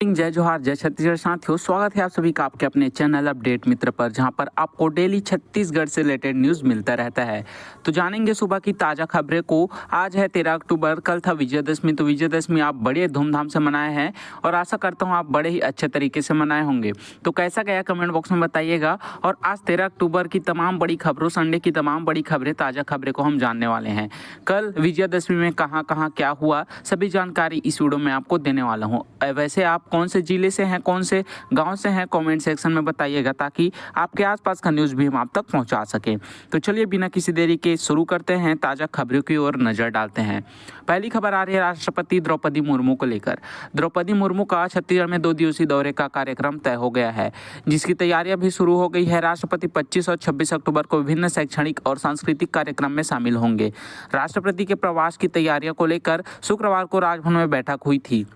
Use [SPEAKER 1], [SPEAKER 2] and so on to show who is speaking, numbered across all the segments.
[SPEAKER 1] जय जोहार, जय छत्तीसगढ़ साथियों। स्वागत है आप सभी का आपके अपने चैनल अपडेट मित्र पर, जहां पर आपको डेली छत्तीसगढ़ से रिलेटेड न्यूज़ मिलता रहता है। तो जानेंगे सुबह की ताज़ा खबरें को। आज है 13 अक्टूबर, कल था विजयदशमी। तो विजयदशमी आप बड़े धूमधाम से मनाए हैं और आशा करता हूँ आप बड़े ही अच्छे तरीके से मनाए होंगे। तो कैसा गया कमेंट बॉक्स में बताइएगा। और आज 13 अक्टूबर की तमाम बड़ी खबरों, संडे की तमाम बड़ी खबरें, ताज़ा खबरें को हम जानने वाले हैं। कल विजयदशमी में कहाँ कहाँ क्या हुआ, सभी जानकारी इस वीडियो में आपको देने वाला हूँ। वैसे आप कौन से जिले से हैं, कौन से गांव से हैं, कमेंट सेक्शन में बताइएगा, ताकि आपके आसपास का न्यूज़ भी हम आप तक पहुंचा सकें। तो चलिए बिना किसी देरी के शुरू करते हैं, ताज़ा खबरों की ओर नज़र डालते हैं। पहली खबर आ रही है राष्ट्रपति द्रौपदी मुर्मू को लेकर। द्रौपदी मुर्मू का छत्तीसगढ़ में 2 दिवसीय दौरे का कार्यक्रम तय हो गया है, जिसकी तैयारियां भी शुरू हो गई है। राष्ट्रपति 25 और 26 अक्टूबर को विभिन्न शैक्षणिक और सांस्कृतिक कार्यक्रम में शामिल होंगे। राष्ट्रपति के प्रवास की तैयारियों को लेकर शुक्रवार को राजभवन में बैठक हुई थी,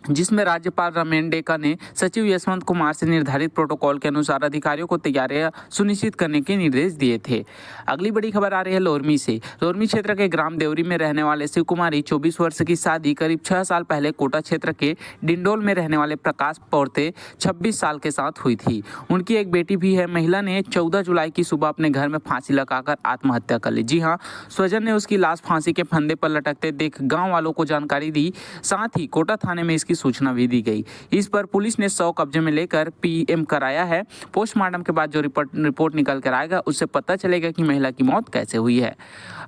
[SPEAKER 1] जिसमें राज्यपाल रमेन डेका ने सचिव यशवंत कुमार से निर्धारित प्रोटोकॉल के अनुसार अधिकारियों को तैयारियां सुनिश्चित करने के निर्देश दिए थे। अगली बड़ी खबर आ रही है लोरमी से। लोरमी क्षेत्र के ग्राम देवरी में रहने वाले शिव कुमारी 24 वर्ष की शादी करीब 6 साल पहले कोटा क्षेत्र के डिंडोल में रहने वाले प्रकाश पौरते 26 साल के साथ हुई थी। उनकी एक बेटी भी है। महिला ने 14 जुलाई की सुबह अपने घर में फांसी लगाकर आत्महत्या कर ली। जी हाँ, स्वजन ने उसकी लाश फांसी के फंदे पर लटकते देख गाँव वालों को जानकारी दी। साथ ही कोटा थाने में सूचना भी दी गई। इस पर पुलिस ने 100 कब्जे में लेकर पीएम कराया है। पोस्टमार्टम के बाद जो रिपोर्ट निकल कर आएगा, उससे पता चलेगा कि महिला की मौत कैसे हुई है।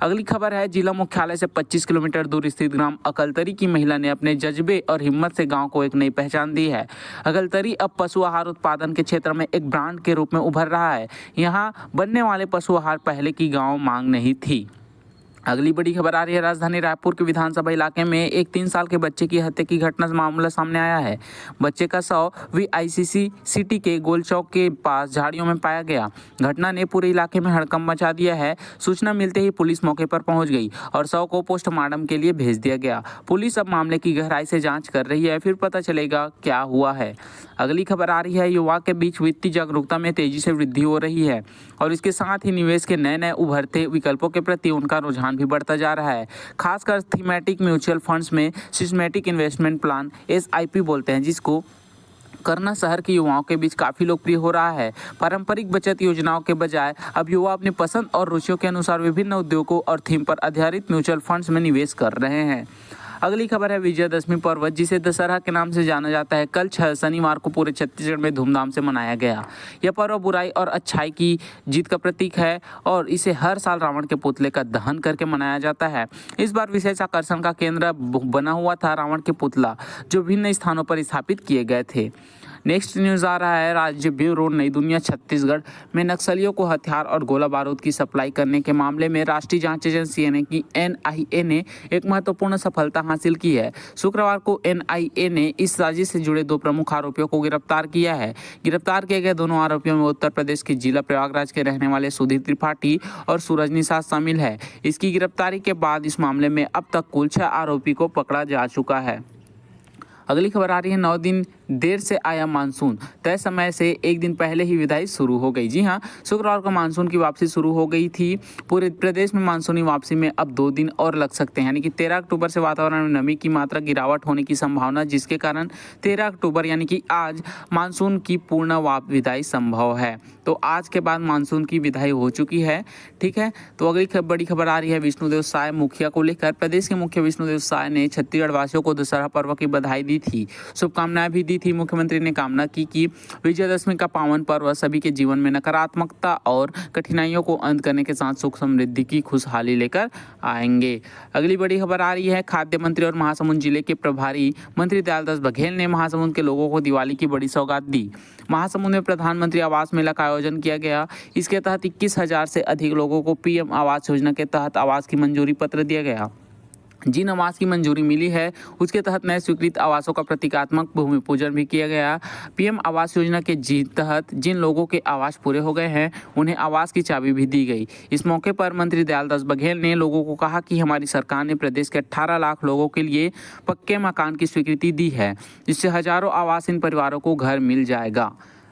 [SPEAKER 1] अगली खबर है जिला मुख्यालय से 25 किलोमीटर दूर स्थित ग्राम अकलतरी की महिला ने अपने जज्बे और हिम्मत से गांव को एक नई पहचान दी है। अकलतरी अब पशु आहार उत्पादन के क्षेत्र में एक ब्रांड के रूप में उभर रहा है। यहाँ बनने वाले पशु आहार पहले की गाँव मांग नहीं थी। अगली बड़ी खबर आ रही है राजधानी रायपुर के विधानसभा इलाके में एक 3 साल के बच्चे की हत्या की घटना से मामला सामने आया है। बच्चे का शव वीआईसीसी सिटी के गोल चौक के पास झाड़ियों में पाया गया। घटना ने पूरे इलाके में हड़कंप मचा दिया है। सूचना मिलते ही पुलिस मौके पर पहुंच गई और शव को पोस्टमार्टम के लिए भेज दिया गया। पुलिस अब मामले की गहराई से जाँच कर रही है, फिर पता चलेगा क्या हुआ है। अगली खबर आ रही है युवा के बीच वित्तीय जागरूकता में तेजी से वृद्धि हो रही है और इसके साथ ही निवेश के नए नए उभरते विकल्पों के प्रति उनका रुझान भी बढ़ता जा रहा है। खासकर थीमेटिक म्यूचुअल फंड्स में सिस्टमैटिक इन्वेस्टमेंट प्लान एसआईपी बोलते हैं, जिसको करना शहर के युवाओं के बीच काफ़ी लोकप्रिय हो रहा है। पारंपरिक बचत योजनाओं के बजाय अब युवा अपनी पसंद और रुचियों के अनुसार विभिन्न उद्योगों और थीम पर आधारित म्यूचुअल फंड्स में निवेश कर रहे हैं। अगली खबर है विजयदशमी पर्व, जिसे दशहरा के नाम से जाना जाता है। कल शनिवार को पूरे छत्तीसगढ़ में धूमधाम से मनाया गया। यह पर्व बुराई और अच्छाई की जीत का प्रतीक है और इसे हर साल रावण के पुतले का दहन करके मनाया जाता है। इस बार विशेष आकर्षण का केंद्र बना हुआ था रावण के पुतला, जो विभिन्न स्थानों पर स्थापित किए गए थे। नेक्स्ट न्यूज़ आ रहा है राज्य ब्यूरो नई दुनिया छत्तीसगढ़ में नक्सलियों को हथियार और गोला बारूद की सप्लाई करने के मामले में राष्ट्रीय जांच एजेंसी यानी कि एनआईए ने एक महत्वपूर्ण सफलता हासिल की है। शुक्रवार को एनआईए ने इस साजिश से जुड़े 2 प्रमुख आरोपियों को गिरफ्तार किया है। गिरफ्तार किए गए दोनों आरोपियों में उत्तर प्रदेश के जिला प्रयागराज के रहने वाले सुधीर त्रिपाठी और सूरज निषाद शामिल है। इसकी गिरफ्तारी के बाद इस मामले में अब तक कुल 6 आरोपी को पकड़ा जा चुका है। अगली खबर आ रही है 9 दिन देर से आया मानसून, तय समय से एक दिन पहले ही विदाई शुरू हो गई। जी हां, शुक्रवार को मानसून की वापसी शुरू हो गई थी। पूरे प्रदेश में मानसूनी वापसी में अब 2 दिन और लग सकते हैं, यानी कि 13 अक्टूबर से वातावरण में नमी की मात्रा गिरावट होने की संभावना, जिसके कारण 13 अक्टूबर यानी कि आज मानसून की पूर्ण विदाई संभव है। तो आज के बाद मानसून की विदाई हो चुकी है। ठीक है, तो अगली बड़ी खबर आ रही है विष्णुदेव साय मुखिया को लेकर। प्रदेश के मुख्य विष्णुदेव साय ने छत्तीसगढ़ वासियों को दशहरा पर्व की बधाई दी थी, शुभकामनाएं भी दी थी। मुख्यमंत्री ने कामना की कि विजयदशमी का पावन पर्व सभी के जीवन में नकारात्मकता और कठिनाइयों को अंत करने के साथ सुख समृद्धि की खुशहाली लेकर आएंगे। अगली बड़ी खबर आ रही है खाद्य मंत्री और महासमुंद जिले के प्रभारी मंत्री दयालदास बघेल ने महासमुंद के लोगों को दिवाली की बड़ी सौगात दी। महासमुंद में प्रधानमंत्री आवास मेला का आयोजन किया गया। इसके तहत 21,000 से अधिक लोगों को पीएम आवास योजना के तहत आवास की मंजूरी पत्र दिया गया। जिन आवास की मंजूरी मिली है उसके तहत नए स्वीकृत आवासों का प्रतीकात्मक भूमि पूजन भी किया गया। पीएम आवास योजना के तहत जिन लोगों के आवास पूरे हो गए हैं उन्हें आवास की चाबी भी दी गई। इस मौके पर मंत्री दयालदास बघेल ने लोगों को कहा कि हमारी सरकार ने प्रदेश के 18 लाख लोगों के लिए पक्के मकान की स्वीकृति दी है, जिससे हजारों आवासहीन परिवारों को घर मिल जाएगा।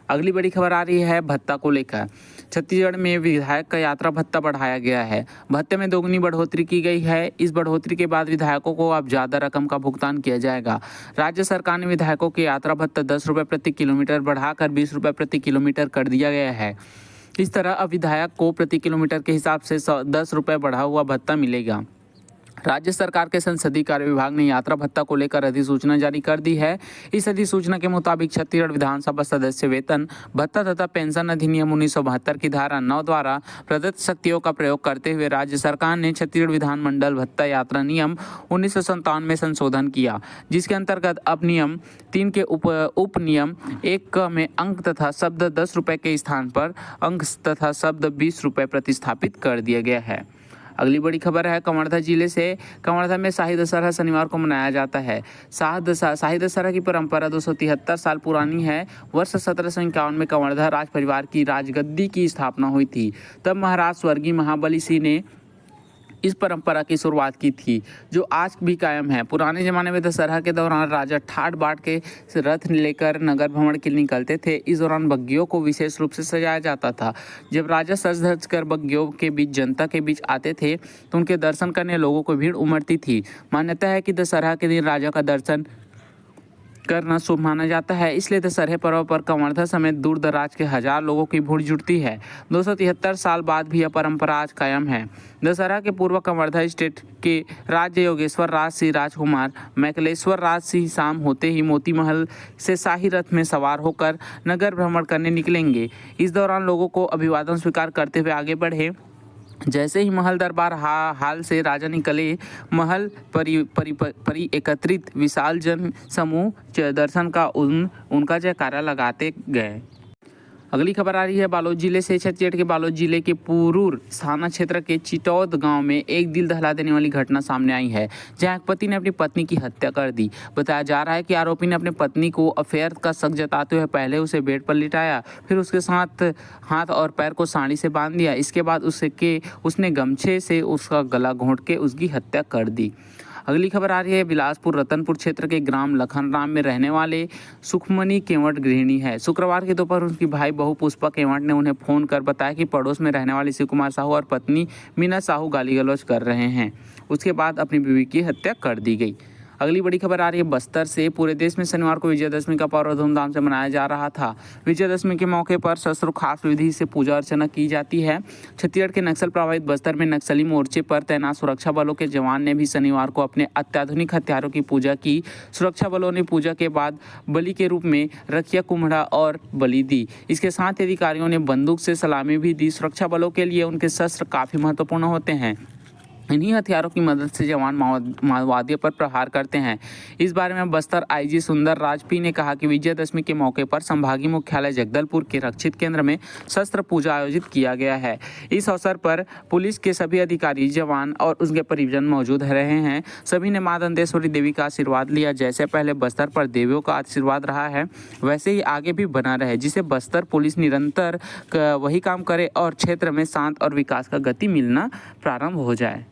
[SPEAKER 1] अगली बड़ी खबर आ रही है भत्ता को लेकर। छत्तीसगढ़ में विधायक का यात्रा भत्ता बढ़ाया गया है। भत्ते में दोगुनी बढ़ोतरी की गई है। इस बढ़ोतरी के बाद विधायकों को अब ज्यादा रकम का भुगतान किया जाएगा। राज्य सरकार ने विधायकों के यात्रा भत्ता 10 रुपये प्रति किलोमीटर बढ़ाकर 20 रुपये प्रति किलोमीटर कर दिया गया है। इस तरह अब विधायक को प्रति किलोमीटर के हिसाब से 10 रुपये बढ़ा हुआ भत्ता मिलेगा। राज्य सरकार के संसदीय कार्य विभाग ने यात्रा भत्ता को लेकर अधिसूचना जारी कर दी है। इस अधिसूचना के मुताबिक छत्तीसगढ़ विधानसभा सदस्य वेतन भत्ता तथा पेंशन अधिनियम 1972 की धारा 9 द्वारा प्रदत्त शक्तियों का प्रयोग करते हुए राज्य सरकार ने छत्तीसगढ़ विधानमंडल भत्ता यात्रा नियम 1957 में संशोधन किया, जिसके अंतर्गत अब नियम 3 के उप नियम 1 में अंक तथा शब्द 10 रुपये के स्थान पर अंक तथा शब्द 20 रुपये प्रतिस्थापित कर दिया गया है। अगली बड़ी खबर है कवर्धा जिले से। कवर्धा में शाही दशहरा शनिवार को मनाया जाता है। शाही दशहरा की परंपरा 273 साल पुरानी है। वर्ष 1751 में कवर्धा राज परिवार की राजगद्दी की स्थापना हुई थी। तब महाराज स्वर्गीय महाबली सिंह ने इस परंपरा की शुरुआत की थी, जो आज भी कायम है। पुराने ज़माने में दशहरा के दौरान राजा ठाट बाट के रथ लेकर नगर भ्रमण के लिए निकलते थे। इस दौरान बग्गियों को विशेष रूप से सजाया जाता था। जब राजा सज धज कर बग्गियों के बीच जनता के बीच आते थे तो उनके दर्शन करने लोगों को भीड़ उमड़ती थी। मान्यता है कि दशहरा के दिन राजा का दर्शन करना शुभ माना जाता है, इसलिए दशहरे पर्व पर कवर्धा समेत दूर दराज के 1000 लोगों की भीड़ जुटती है। 273 साल बाद भी यह परंपरा आज कायम है। दशहरा के पूर्व कवर्धा स्टेट के राज्य योगेश्वर राज सिंह राजकुमार मैकलेश्वर राज सिंह शाम होते ही मोती महल से शाही रथ में सवार होकर नगर भ्रमण करने निकलेंगे। इस दौरान लोगों को अभिवादन स्वीकार करते हुए आगे बढ़े। जैसे ही महल दरबार हाल से राजा निकले, महल परी एकत्रित विशाल जन समूह दर्शन का उनका जयकारा लगाते गए। अगली खबर आ रही है बालोद जिले से। छत्तीसगढ़ के बालोद जिले के पुरूर थाना क्षेत्र के चिटौद गांव में एक दिल दहला देने वाली घटना सामने आई है, जहां एक पति ने अपनी पत्नी की हत्या कर दी। बताया जा रहा है कि आरोपी ने अपनी पत्नी को अफेयर का शक जताते हुए पहले उसे बेड पर लिटाया, फिर उसके साथ हाथ और पैर को साड़ी से बांध दिया। इसके बाद उसने गमछे से उसका गला घोंट के उसकी हत्या कर दी। अगली खबर आ रही है बिलासपुर रतनपुर क्षेत्र के ग्राम लखनराम में रहने वाले सुखमनी केवट गृहिणी है। शुक्रवार के दोपहर उनकी भाई बहू पुष्पा केवट ने उन्हें फोन कर बताया कि पड़ोस में रहने वाले शिव कुमार साहू और पत्नी मीना साहू गाली गलौज कर रहे हैं। उसके बाद अपनी बीवी की हत्या कर दी गई। अगली बड़ी खबर आ रही है बस्तर से। पूरे देश में शनिवार को विजयदशमी का पर्व धूमधाम से मनाया जा रहा था। विजयदशमी के मौके पर शस्त्र खास विधि से पूजा अर्चना की जाती है। छत्तीसगढ़ के नक्सल प्रभावित बस्तर में नक्सली मोर्चे पर तैनात सुरक्षा बलों के जवान ने भी शनिवार को अपने अत्याधुनिक हथियारों की पूजा की। सुरक्षा बलों ने पूजा के बाद बलि के रूप में रखिया कुम्हड़ा और बलि दी। इसके साथ ही अधिकारियों ने बंदूक से सलामी भी दी। सुरक्षा बलों के लिए उनके शस्त्र काफ़ी महत्वपूर्ण होते हैं। इन्हीं हथियारों की मदद से जवान माओवादियों पर प्रहार करते हैं। इस बारे में बस्तर आईजी सुंदर राजपी ने कहा कि विजयदशमी के मौके पर संभागीय मुख्यालय जगदलपुर के रक्षित केंद्र में शस्त्र पूजा आयोजित किया गया है। इस अवसर पर पुलिस के सभी अधिकारी, जवान और उनके परिजन मौजूद रहे हैं। सभी ने मां दंतेश्वरी देवी का आशीर्वाद लिया। जैसे पहले बस्तर पर देवियों का आशीर्वाद रहा है, वैसे ही आगे भी बना रहे, जिसे बस्तर पुलिस निरंतर वही काम करे और क्षेत्र में शांत और विकास का गति मिलना प्रारंभ हो जाए।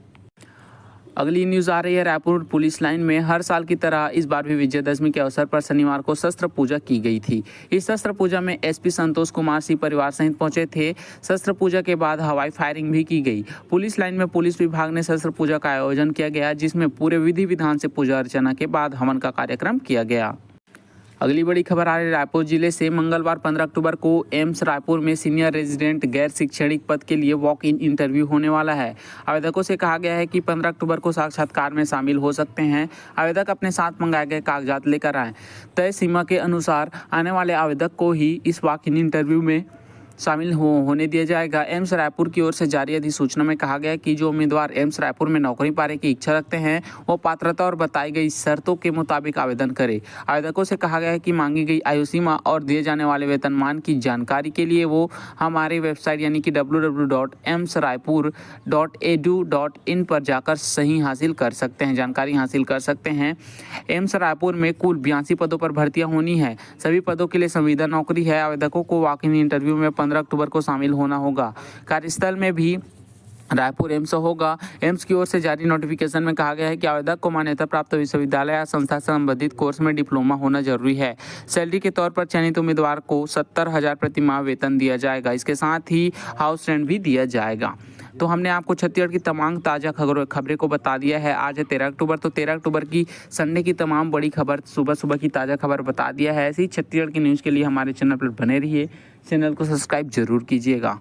[SPEAKER 1] अगली न्यूज़ आ रही है रायपुर पुलिस लाइन में। हर साल की तरह इस बार भी विजयदशमी के अवसर पर शनिवार को शस्त्र पूजा की गई थी। इस शस्त्र पूजा में एसपी संतोष कुमार सिंह परिवार सहित पहुंचे थे। शस्त्र पूजा के बाद हवाई फायरिंग भी की गई। पुलिस लाइन में पुलिस विभाग ने शस्त्र पूजा का आयोजन किया गया, जिसमें पूरे विधि विधान से पूजा अर्चना के बाद हवन का कार्यक्रम किया गया। अगली बड़ी खबर आ रही है रायपुर जिले से। मंगलवार 15 अक्टूबर को एम्स रायपुर में सीनियर रेजिडेंट गैर शैक्षणिक पद के लिए वॉक इन इंटरव्यू होने वाला है। आवेदकों से कहा गया है कि 15 अक्टूबर को साक्षात्कार में शामिल हो सकते हैं। आवेदक अपने साथ मंगाए गए कागजात लेकर आएँ। तय सीमा के अनुसार आने वाले आवेदक को ही इस वॉक इन इंटरव्यू में शामिल होने दिया जाएगा। एम्स रायपुर की ओर से जारी अधिसूचना में कहा गया है कि जो उम्मीदवार एम्स रायपुर में नौकरी पाने की इच्छा रखते हैं, वो पात्रता और बताई गई शर्तों के मुताबिक आवेदन करें। आवेदकों से कहा गया है कि मांगी गई आयु सीमा और दिए जाने वाले वेतनमान की जानकारी के लिए वो हमारी वेबसाइट यानी कि www.emsraipur.edu.in पर जाकर सही हासिल कर सकते हैं, जानकारी हासिल कर सकते हैं। एम्स रायपुर में कुल 82 पदों पर भर्तियाँ होनी है। सभी पदों के लिए संविदा नौकरी है। आवेदकों को वॉक इन इंटरव्यू में 15 अक्टूबर को शामिल होना होगा। कार्यस्थल में भी रायपुर एम्स होगा। एम्स की ओर से जारी नोटिफिकेशन में कहा गया है कि आवेदक को मान्यता प्राप्त विश्वविद्यालय या संस्था से संबंधित कोर्स में डिप्लोमा होना जरूरी है। सैलरी के तौर पर चयनित उम्मीदवार को 70,000 प्रति माह वेतन दिया जाएगा। इसके साथ ही हाउस रेंट भी दिया जाएगा। तो हमने आपको छत्तीसगढ़ की तमाम ताज़ा खबरें को बता दिया है। आज है 13 अक्टूबर, तो 13 अक्टूबर की संडे की तमाम बड़ी खबर, सुबह सुबह की ताज़ा खबर बता दिया है। ऐसी छत्तीसगढ़ की न्यूज़ के लिए हमारे चैनल पर बने रहिए। चैनल को सब्सक्राइब जरूर कीजिएगा।